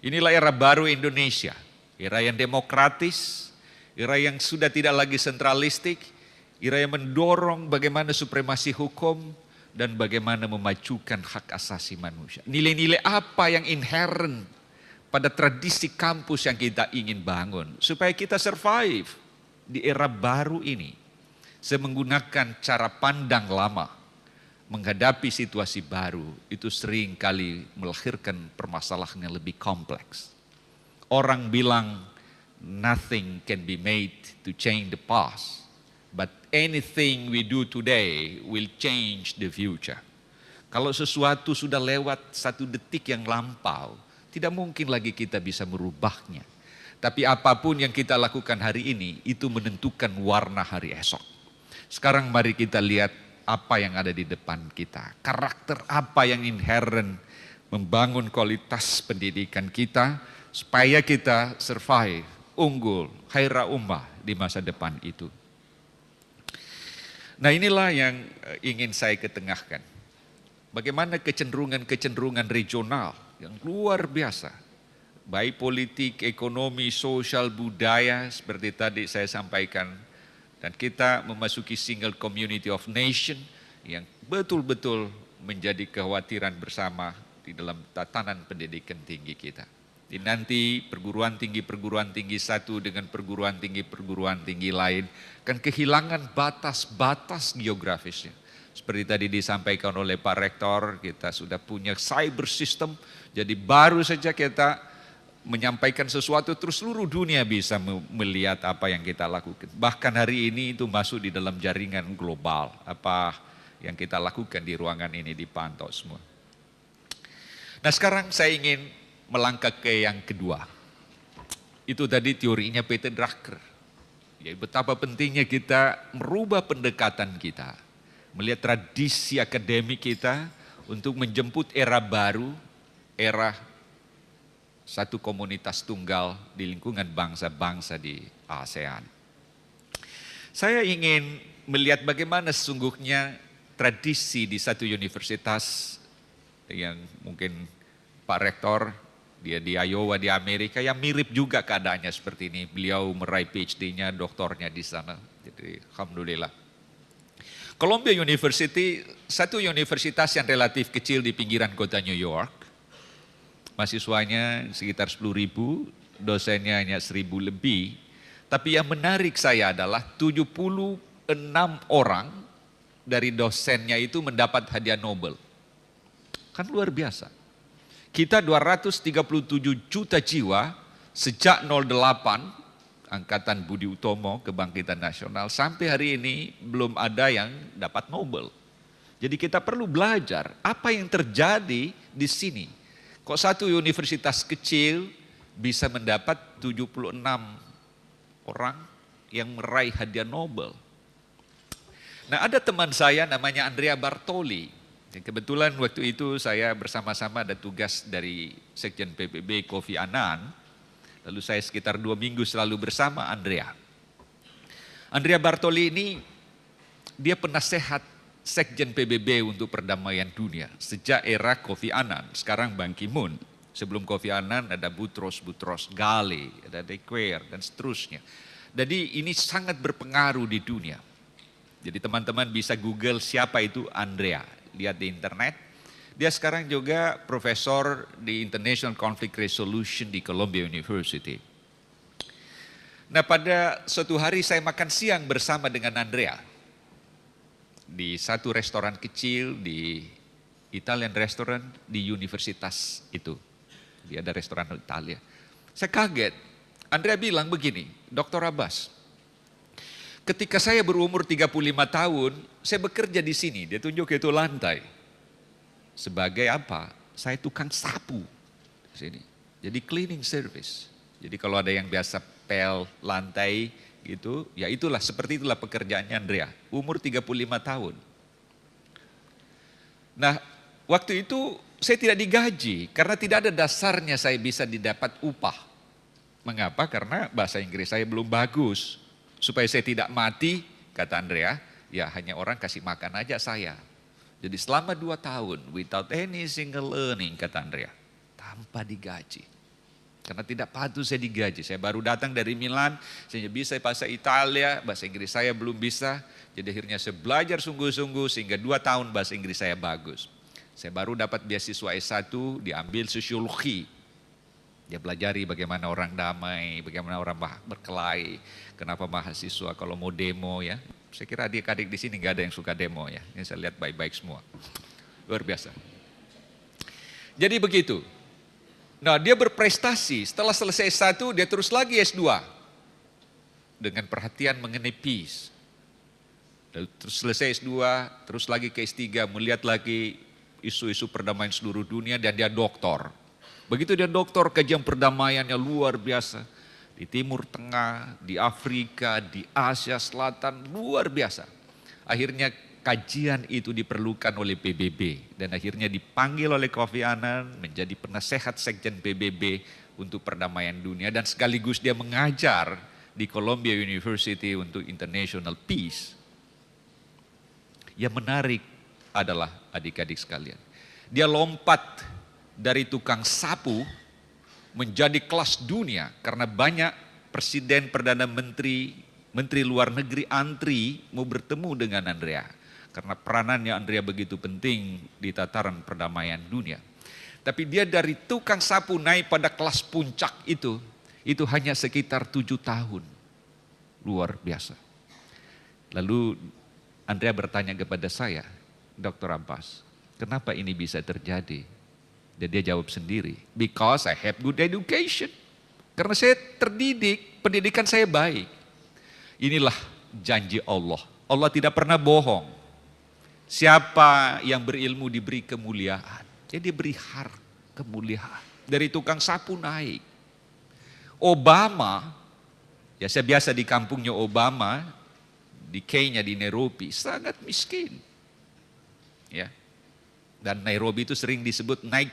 Inilah era baru Indonesia, era yang demokratis, era yang sudah tidak lagi sentralistik, era yang mendorong bagaimana supremasi hukum dan bagaimana memajukan hak asasi manusia. Nilai-nilai apa yang inherent pada tradisi kampus yang kita ingin bangun supaya kita survive di era baru ini. Saya menggunakan cara pandang lama menghadapi situasi baru itu sering kali melahirkan permasalahan yang lebih kompleks. Orang bilang nothing can be made to change the past, but anything we do today will change the future. Kalau sesuatu sudah lewat 1 detik yang lampau, tidak mungkin lagi kita bisa merubahnya. Tapi apapun yang kita lakukan hari ini, itu menentukan warna hari esok. Sekarang mari kita lihat apa yang ada di depan kita. Karakter apa yang inherent membangun kualitas pendidikan kita supaya kita survive, unggul, khaira ummah di masa depan itu. Nah inilah yang ingin saya ketengahkan. Bagaimana kecenderungan-kecenderungan regional yang luar biasa. Baik politik, ekonomi, sosial, budaya seperti tadi saya sampaikan. Dan kita memasuki single community of nation yang betul-betul menjadi kekhawatiran bersama di dalam tatanan pendidikan tinggi kita. Jadi nanti perguruan tinggi satu dengan perguruan tinggi lain akan kehilangan batas-batas geografisnya. Seperti tadi disampaikan oleh Pak Rektor, kita sudah punya cyber system, jadi baru saja kita menyampaikan sesuatu terus seluruh dunia bisa melihat apa yang kita lakukan. Bahkan hari ini itu masuk di dalam jaringan global. Apa yang kita lakukan di ruangan ini dipantau semua. Nah sekarang saya ingin melangkah ke yang kedua. Itu tadi teorinya Peter Drucker. Ya, betapa pentingnya kita merubah pendekatan kita. Melihat tradisi akademik kita untuk menjemput era baru, era satu komunitas tunggal di lingkungan bangsa-bangsa di ASEAN. Saya ingin melihat bagaimana sesungguhnya tradisi di satu universitas yang mungkin Pak Rektor, dia di Iowa di Amerika, yang mirip juga keadaannya seperti ini. Beliau meraih PhD-nya, doktornya di sana. Jadi alhamdulillah. Columbia University, satu universitas yang relatif kecil di pinggiran kota New York. Mahasiswanya sekitar 10.000, dosennya hanya 1.000 lebih. Tapi yang menarik saya adalah 76 orang dari dosennya itu mendapat hadiah Nobel. Kan luar biasa. Kita 237 juta jiwa sejak 08, Angkatan Budi Utomo, Kebangkitan Nasional, sampai hari ini belum ada yang dapat Nobel. Jadi kita perlu belajar apa yang terjadi di sini. Kok satu universitas kecil bisa mendapat 76 orang yang meraih hadiah Nobel. Nah ada teman saya namanya Andrea Bartoli. Kebetulan waktu itu saya bersama-sama ada tugas dari Sekjen PBB Kofi Annan. Lalu saya sekitar 2 minggu selalu bersama Andrea. Andrea Bartoli ini dia penasehat Sekjen PBB untuk perdamaian dunia sejak era Kofi Annan, sekarang Ban Ki-moon. Sebelum Kofi Annan ada Boutros Ghali, ada De Klerk dan seterusnya. Jadi ini sangat berpengaruh di dunia. Jadi teman-teman bisa Google siapa itu Andrea, lihat di internet. Dia sekarang juga profesor di International Conflict Resolution di Columbia University. Nah pada suatu hari saya makan siang bersama dengan Andrea di satu restoran kecil di Italian restaurant di universitas itu. Dia ada restoran Italia. Saya kaget. Andrea bilang begini, Dr. Abbas, ketika saya berumur 35 tahun, saya bekerja di sini. Dia tunjuk itu lantai. Sebagai apa? Saya tukang sapu di sini. Jadi cleaning service. Jadi kalau ada yang biasa pel lantai gitu, ya itulah, seperti itulah pekerjaannya Andrea, umur 35 tahun. Nah, waktu itu saya tidak digaji, karena tidak ada dasarnya saya bisa didapat upah. Mengapa? Karena bahasa Inggris saya belum bagus. Supaya saya tidak mati, kata Andrea, ya hanya orang kasih makan aja saya. Jadi selama 2 tahun, without any single earning, kata Andrea, tanpa digaji. Karena tidak patuh saya digaji. Saya baru datang dari Milan, saya bisa bahasa Italia, bahasa Inggris saya belum bisa. Jadi akhirnya saya belajar sungguh-sungguh sehingga 2 tahun bahasa Inggris saya bagus. Saya baru dapat beasiswa S1, diambil sosiologi. Dia pelajari bagaimana orang damai, bagaimana orang berkelahi, kenapa mahasiswa kalau mau demo ya. Saya kira adik-adik di sini nggak ada yang suka demo ya. Ini saya lihat baik-baik semua. Luar biasa. Jadi begitu. Nah, dia berprestasi. Setelah selesai S1, dia terus lagi S2. Dengan perhatian mengenai peace. Terus selesai S2, terus lagi ke S3, melihat lagi isu-isu perdamaian seluruh dunia, dan dia doktor. Begitu dia doktor, kajian perdamaiannya luar biasa. Di Timur Tengah, di Afrika, di Asia Selatan, luar biasa. Akhirnya kajian itu diperlukan oleh PBB dan akhirnya dipanggil oleh Kofi Annan menjadi penasehat sekjen PBB untuk perdamaian dunia dan sekaligus dia mengajar di Columbia University untuk International Peace. Yang menarik adalah adik-adik sekalian, dia lompat dari tukang sapu menjadi kelas dunia karena banyak presiden, perdana menteri, menteri luar negeri antri mau bertemu dengan Andrea. Karena peranannya Andrea begitu penting di tataran perdamaian dunia. Tapi dia dari tukang sapu naik pada kelas puncak itu hanya sekitar 7 tahun. Luar biasa. Lalu Andrea bertanya kepada saya, Dr. Abbas, kenapa ini bisa terjadi? Dan dia jawab sendiri, because I have good education. Karena saya terdidik, pendidikan saya baik. Inilah janji Allah. Allah tidak pernah bohong. Siapa yang berilmu diberi kemuliaan. Dia diberi kemuliaan. Dari tukang sapu naik. Obama, ya saya biasa di kampungnya Obama, di Kenya, di Nairobi, sangat miskin. Ya. Dan Nairobi itu sering disebut night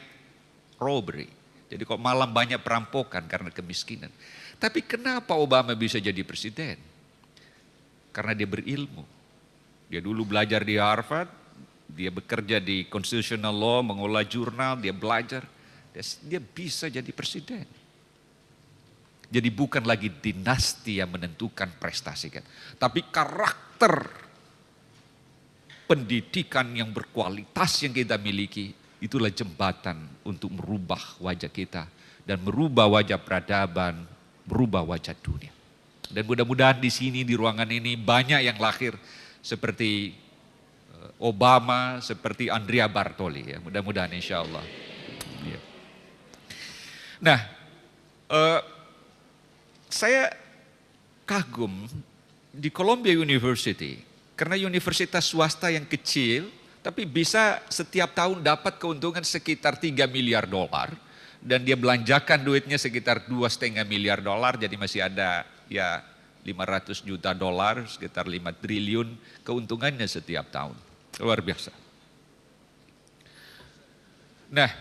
robbery. Jadi kok malam banyak perampokan karena kemiskinan. Tapi kenapa Obama bisa jadi presiden? Karena dia berilmu. Dia dulu belajar di Harvard, dia bekerja di constitutional law, mengolah jurnal, dia belajar. Dia bisa jadi presiden. Jadi bukan lagi dinasti yang menentukan prestasi kan. Tapi karakter pendidikan yang berkualitas yang kita miliki, itulah jembatan untuk merubah wajah kita. Dan merubah wajah peradaban, merubah wajah dunia. Dan mudah-mudahan di sini, di ruangan ini banyak yang lahir seperti Obama, seperti Andrea Bartoli ya, mudah-mudahan insya Allah. Ya. Nah, saya kagum di Columbia University karena universitas swasta yang kecil, tapi bisa setiap tahun dapat keuntungan sekitar 3 miliar dolar dan dia belanjakan duitnya sekitar 2,5 miliar dolar, jadi masih ada ya 500 juta dolar, sekitar 5 triliun keuntungannya setiap tahun. Luar biasa. Nah,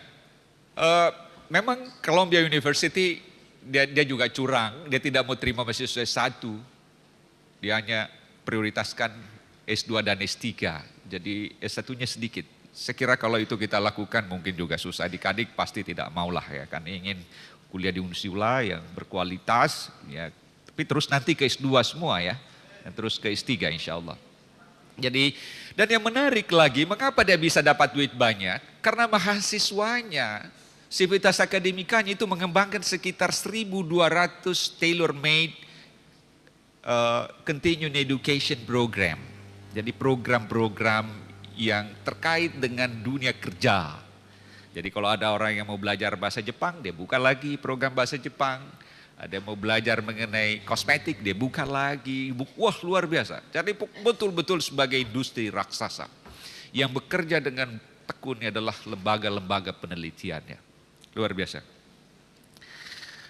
memang Columbia University dia juga curang, dia tidak mau terima mahasiswa S1. Dia hanya prioritaskan S2 dan S3, jadi S1-nya sedikit. Saya kira kalau itu kita lakukan mungkin juga susah, adik-adik pasti tidak maulah ya kan, ingin kuliah di Unisula yang berkualitas ya. Tapi terus nanti ke S2 semua ya, dan terus ke S3 insya Allah. Jadi, dan yang menarik lagi, mengapa dia bisa dapat duit banyak? Karena mahasiswanya, sivitas akademikanya itu mengembangkan sekitar 1.200 tailor-made continuing education program. Jadi program-program yang terkait dengan dunia kerja. Jadi kalau ada orang yang mau belajar bahasa Jepang, dia buka lagi program bahasa Jepang. Ada yang mau belajar mengenai kosmetik, dia buka lagi. Wah luar biasa. Jadi betul-betul sebagai industri raksasa. Yang bekerja dengan tekunnya adalah lembaga-lembaga penelitiannya. Luar biasa.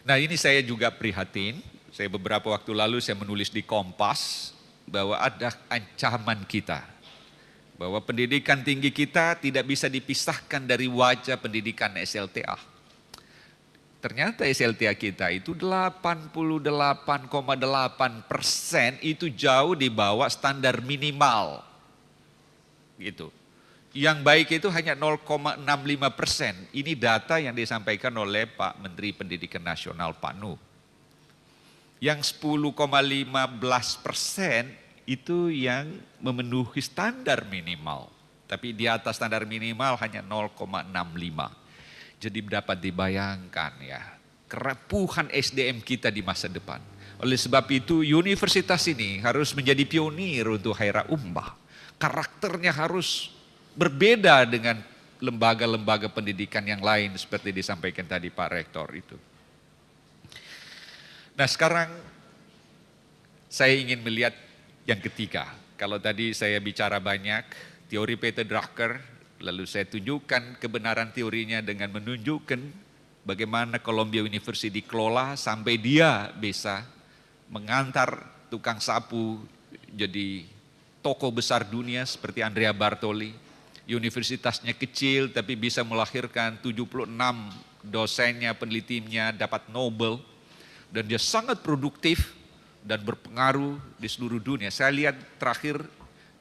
Nah ini saya juga prihatin. Saya beberapa waktu lalu saya menulis di Kompas bahwa ada ancaman kita. Bahwa pendidikan tinggi kita tidak bisa dipisahkan dari wajah pendidikan SLTA. Ternyata SLTA kita itu 88,8% itu jauh di bawah standar minimal. Gitu. Yang baik itu hanya 0,65%. Ini data yang disampaikan oleh Pak Menteri Pendidikan Nasional Pak Nuh. Yang 10,15% itu yang memenuhi standar minimal. Tapi di atas standar minimal hanya 0,65. Jadi dapat dibayangkan ya, kerapuhan SDM kita di masa depan. Oleh sebab itu universitas ini harus menjadi pionir untuk khairah ummah. Karakternya harus berbeda dengan lembaga-lembaga pendidikan yang lain seperti disampaikan tadi Pak Rektor itu. Nah sekarang saya ingin melihat yang ketiga. Kalau tadi saya bicara banyak, teori Peter Drucker, lalu saya tunjukkan kebenaran teorinya dengan menunjukkan bagaimana Columbia University dikelola sampai dia bisa mengantar tukang sapu jadi tokoh besar dunia seperti Andrea Bartoli. Universitasnya kecil tapi bisa melahirkan 76 dosennya, penelitinya dapat Nobel. Dan dia sangat produktif dan berpengaruh di seluruh dunia. Saya lihat terakhir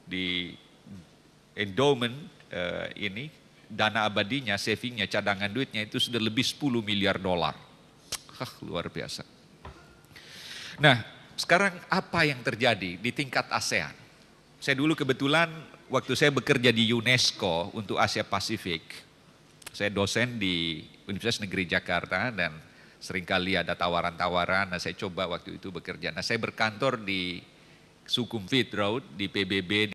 di endowment ini, dana abadinya, savingnya, cadangan duitnya itu sudah lebih 10 miliar dolar. Luar biasa. Nah, sekarang apa yang terjadi di tingkat ASEAN? Saya dulu kebetulan waktu saya bekerja di UNESCO untuk Asia Pasifik, saya dosen di Universitas Negeri Jakarta dan seringkali ada tawaran-tawaran, nah saya coba waktu itu bekerja. Nah saya berkantor di Sukhumvit Road di PBB